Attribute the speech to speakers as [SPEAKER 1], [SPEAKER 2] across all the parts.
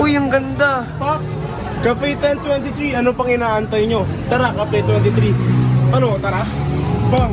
[SPEAKER 1] Uy, ang ganda.
[SPEAKER 2] Pax, Cafe 1023, ano pang inaantay nyo? Tara, Cafe 23. Ano, tara? Bang!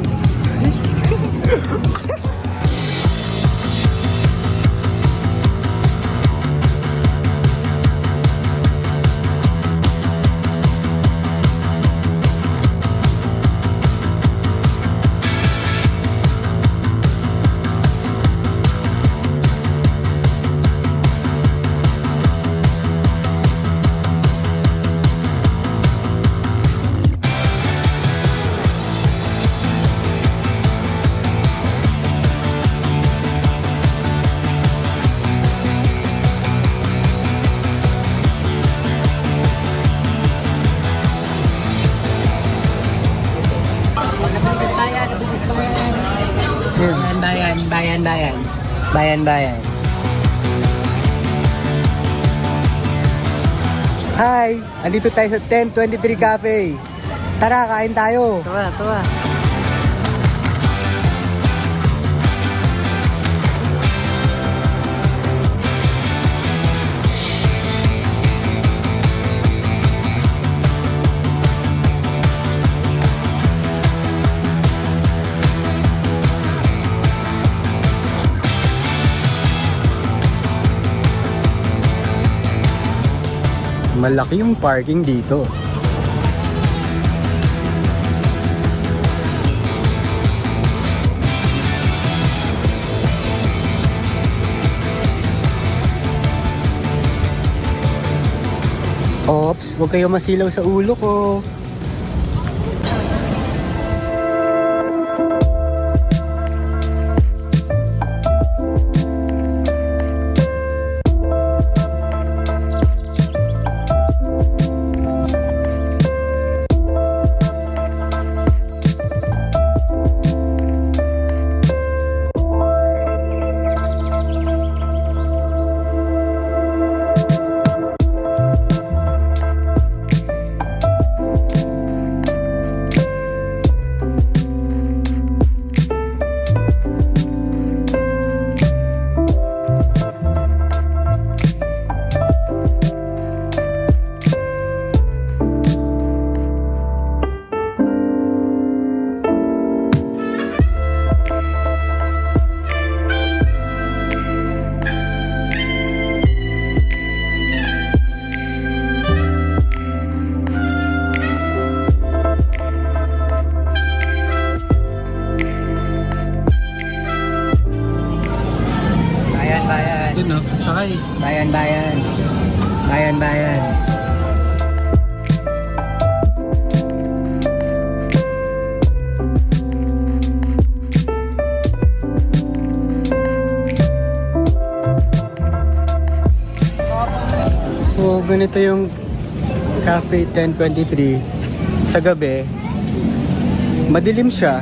[SPEAKER 1] Bayan. Hi! Andito tayo sa 1023 Cafe. Tara, kain tayo. Tuwa. Malaki yung parking dito. Ops, huwag kayo masilaw sa ulo ko.
[SPEAKER 3] Sakay.
[SPEAKER 1] Bayan. So, ganito yung Cafe 1023 sa gabi. Madilim siya.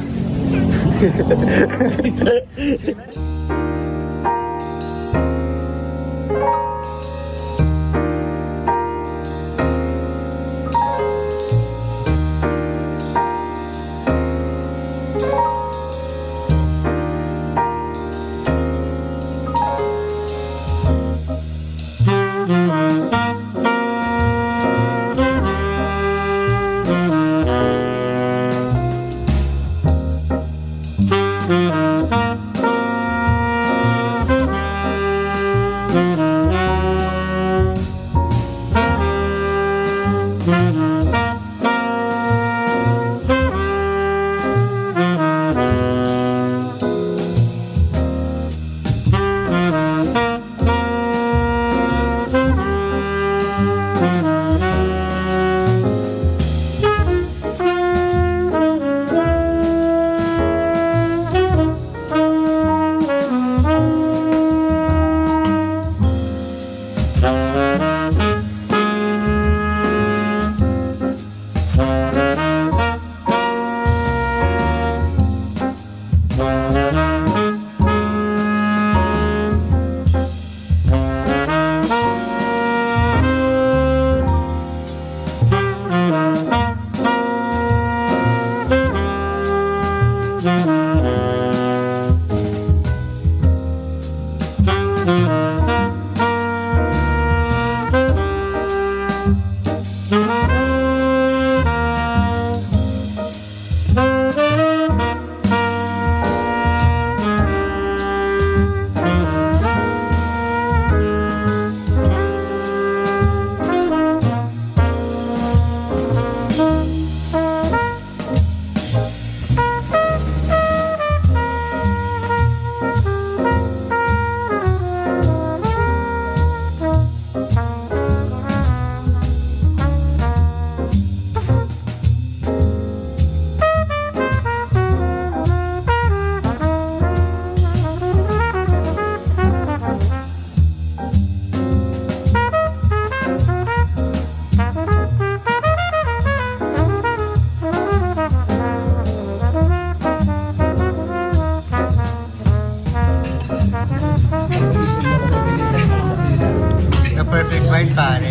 [SPEAKER 1] Big Bite pare.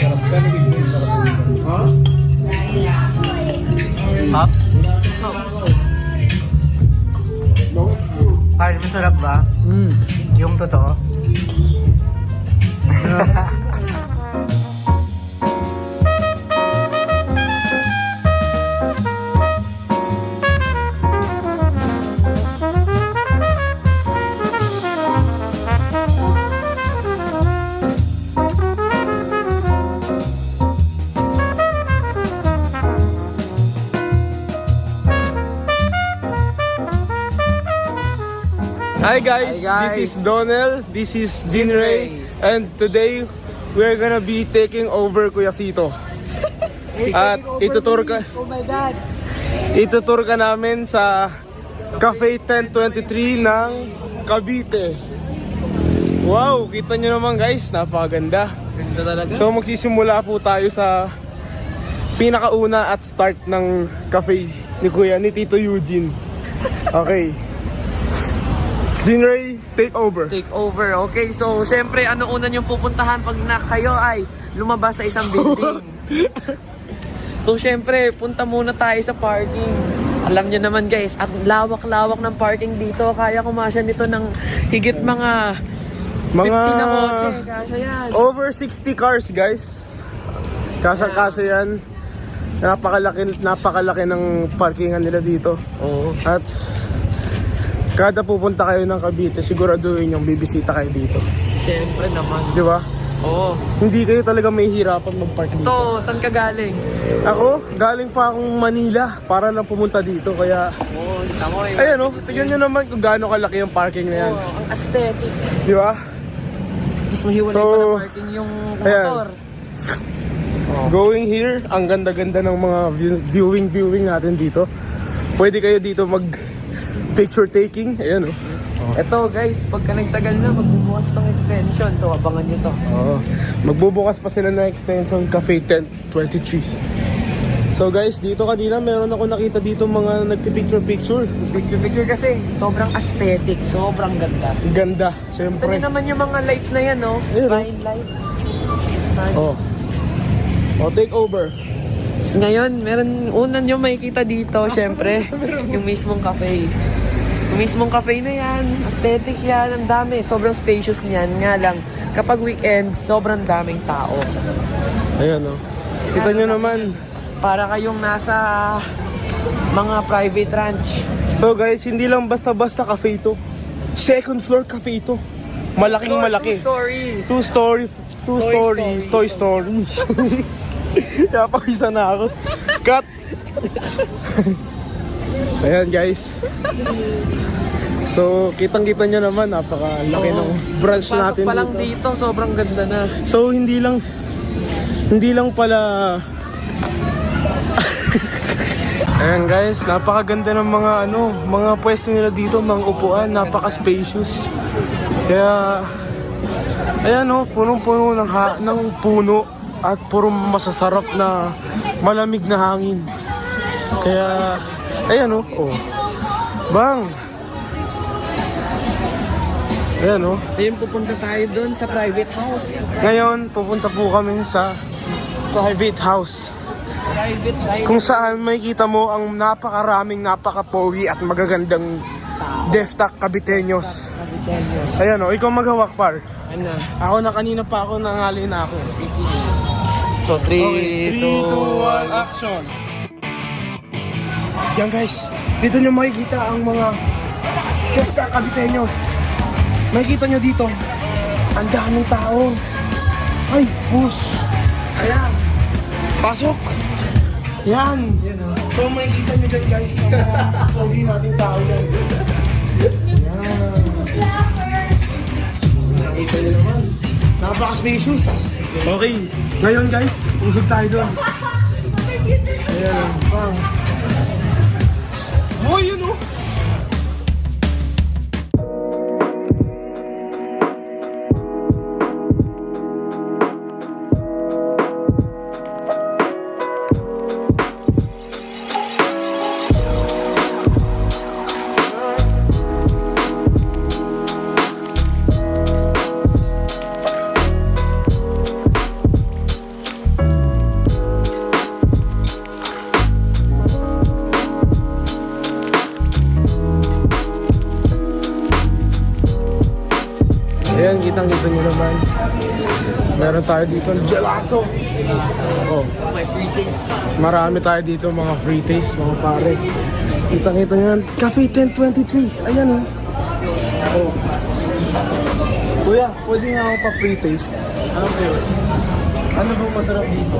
[SPEAKER 1] Hop? Ay, masarap ba? Yung totoo?
[SPEAKER 2] Hi guys,
[SPEAKER 3] Hi, guys.
[SPEAKER 2] this is Donel, this is Jinray, and today we're gonna be taking over Kuya Sito. At itutur ka,
[SPEAKER 1] Oh my God!
[SPEAKER 2] itutur ka namin sa Cafe 1023 ng Cavite. Wow, kita nyo naman guys, napakaganda.
[SPEAKER 3] Ganda talaga.
[SPEAKER 2] So magsisimula po tayo sa pinakauna at start ng cafe ni Kuya, ni Tito Eugene. Okay. Jinray, take over.
[SPEAKER 3] Take over. Okay, so syempre, ano una niyong pupuntahan pag kayo ay lumabas sa isang building? So syempre, punta muna tayo sa parking. Alam niyo naman guys, at lawak-lawak ng parking dito. Kaya kumasya nito ng higit mga 50 na kotse. Kasya yan.
[SPEAKER 2] Over 60 cars guys. Kasa yan. Napakalaki ng parkingan nila dito.
[SPEAKER 3] Oo.
[SPEAKER 2] At kada pupunta kayo ng Cavite, siguraduhin yung bibisita kayo dito.
[SPEAKER 3] Syempre naman.
[SPEAKER 2] Di ba?
[SPEAKER 3] Oo.
[SPEAKER 2] Hindi kayo talaga may hirapan mag-park dito.
[SPEAKER 3] Ito, saan ka galing?
[SPEAKER 2] Ako, galing pa akong Manila para lang pumunta dito. Kaya,
[SPEAKER 3] Oo, tamo eh.
[SPEAKER 2] ayan o, tignan nyo naman kung gaano kalaki yung parking na yan.
[SPEAKER 3] Oo, ang aesthetic.
[SPEAKER 2] Di ba?
[SPEAKER 3] Tapos mahiwalay
[SPEAKER 2] So,
[SPEAKER 3] pa na parking yung
[SPEAKER 2] ayan.
[SPEAKER 3] motor.
[SPEAKER 2] Going here, ang ganda-ganda ng mga viewing natin dito. Pwede kayo dito mag picture taking. Ayan o.
[SPEAKER 3] Ito guys, pagka nagtagal na, magbubukas tong extension. So abangan nyo to.
[SPEAKER 2] Magbubukas pa sila ng extension Cafe 1023. So guys, dito kanina meron ako nakita dito mga nagpipicture-picture.
[SPEAKER 3] Picture kasi, sobrang aesthetic, sobrang ganda.
[SPEAKER 2] Ganda,
[SPEAKER 3] Ito
[SPEAKER 2] syempre.
[SPEAKER 3] din naman yung mga lights na yan, no?
[SPEAKER 2] Ayun, oh.
[SPEAKER 3] Line lights.
[SPEAKER 2] Take over.
[SPEAKER 3] Tapos ngayon, meron, unan nyo makikita dito, syempre, yung mismong cafe. Yung mismong cafe na yan, aesthetic yan, ang dami. Sobrang spacious niyan. Nga lang, kapag weekend, sobrang daming tao.
[SPEAKER 2] Ayan o. Kita nyo naman.
[SPEAKER 3] Para kayong nasa mga private ranch.
[SPEAKER 2] So guys, hindi lang basta-basta cafe ito. Second floor cafe ito. Malaking malaki.
[SPEAKER 3] Two-story.
[SPEAKER 2] Two-story. Toy Story. Kaya pakisa na ako. Cut! Ayan guys. So, kitang-kita nyo naman, napakalaki ng branch
[SPEAKER 3] Pasok
[SPEAKER 2] natin
[SPEAKER 3] pa lang
[SPEAKER 2] dito.
[SPEAKER 3] dito, sobrang ganda na.
[SPEAKER 2] So, hindi lang pala... Ayan guys, napakaganda ng mga pwesto nila dito, mga upuan, napaka-spacious. Kaya, ayan o, punong-puno ng puno at puro masasarap na malamig na hangin. Kaya, ayan o, bang! Ayan o.
[SPEAKER 3] Ayun, pupunta tayo doon sa private house.
[SPEAKER 2] Ngayon, pupunta po kami sa private house.
[SPEAKER 3] Private life.
[SPEAKER 2] Kung saan makikita mo ang napaka-pogi at magagandang Deftak Caviteños. Ayan o, ikaw maghawak par.
[SPEAKER 3] Ano?
[SPEAKER 2] Ako na kanina pa ako nangali na ako.
[SPEAKER 3] So, 3,
[SPEAKER 2] 3, 2, 1, action! Yan guys, dito nyo makikita ang mga Deftak Caviteños. Makikita nyo dito, ang daming tao. Ay, push!
[SPEAKER 3] Ayan.
[SPEAKER 2] Pasok! Yan! So makikita nyo dyan guys, ang mga pogi nating tao dyan. Yan! Nakita nyo naman, napaka-spacious. Okay, ngayon guys, usog tayo doon. Ayan, bang! Oh, yun oh! Kitang-kita nyo naman. Meron tayo dito ng gelato. Oh,
[SPEAKER 3] My free taste.
[SPEAKER 2] marami tayo dito mga free taste, mga pare. Kitang-kita nyo yan. Cafe 1023. Ayan oh. Oh. Kuya, pwede nga ako pa free taste. Ano ba yun? Ano bang masarap dito?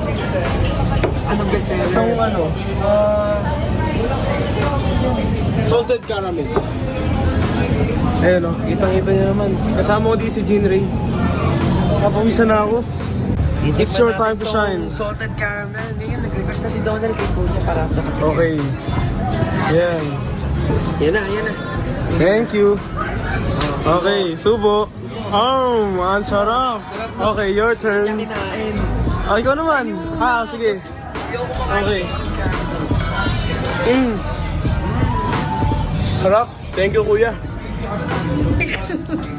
[SPEAKER 3] Anong bestseller?
[SPEAKER 2] Itong ano, salted caramel. Ayun o, kitang-kita niya naman. Kasama ko di si Jean Ray. Kapawisan na ako. It's your time to shine.
[SPEAKER 3] Salted caramel. Ngayon, nag-request na si Donald kay Kuya para
[SPEAKER 2] Okay. Yan.
[SPEAKER 3] Yan na, yan na.
[SPEAKER 2] Thank you. Okay, subo. Ang sarap. Okay, your turn.
[SPEAKER 3] Kinain.
[SPEAKER 2] Oh, ikaw naman. Sige. Okay. Sarap. Thank you, kuya.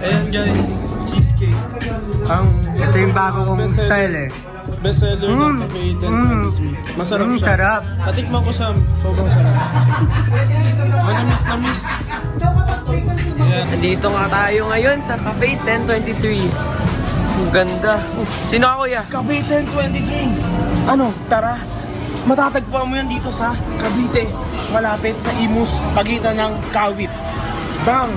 [SPEAKER 2] Ayan guys, cheesecake.
[SPEAKER 1] Ito yung bago kong style eh.
[SPEAKER 2] Best seller ng Cafe 1023. Masarap siya.
[SPEAKER 1] Sarap.
[SPEAKER 2] Natikman ko siya. Sobrang sarap. Manamis. Ayan.
[SPEAKER 3] Nandito nga tayo ngayon sa Cafe 1023. Ang ganda. Sino ako, Kuya?
[SPEAKER 2] Cafe 1023. Ano, tara. Matatagpuan mo yan dito sa Cavite. Malapit sa Imus, pagitan ng Kawit. Bang!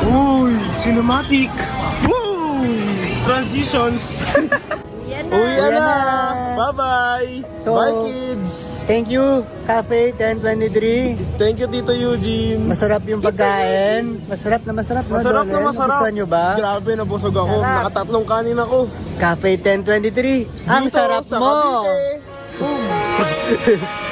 [SPEAKER 2] Uy, cinematic! Boom! Transitions! Uwi na! Bye-bye!
[SPEAKER 1] So,
[SPEAKER 2] bye kids!
[SPEAKER 1] Thank you, Cafe 1023.
[SPEAKER 2] Thank you Tito Eugene!
[SPEAKER 1] Masarap yung pagkain. Masarap na masarap. no,
[SPEAKER 2] Masarap na
[SPEAKER 1] Donald?
[SPEAKER 2] masarap!
[SPEAKER 1] Gusto nyo ba?
[SPEAKER 2] Grabe, nabusog ako.
[SPEAKER 1] Sarap.
[SPEAKER 2] Nakatatlong kanin ako.
[SPEAKER 1] Cafe 1023. Ang
[SPEAKER 2] Dito
[SPEAKER 1] sarap
[SPEAKER 2] sa
[SPEAKER 1] mo.
[SPEAKER 2] Cavite. Boom!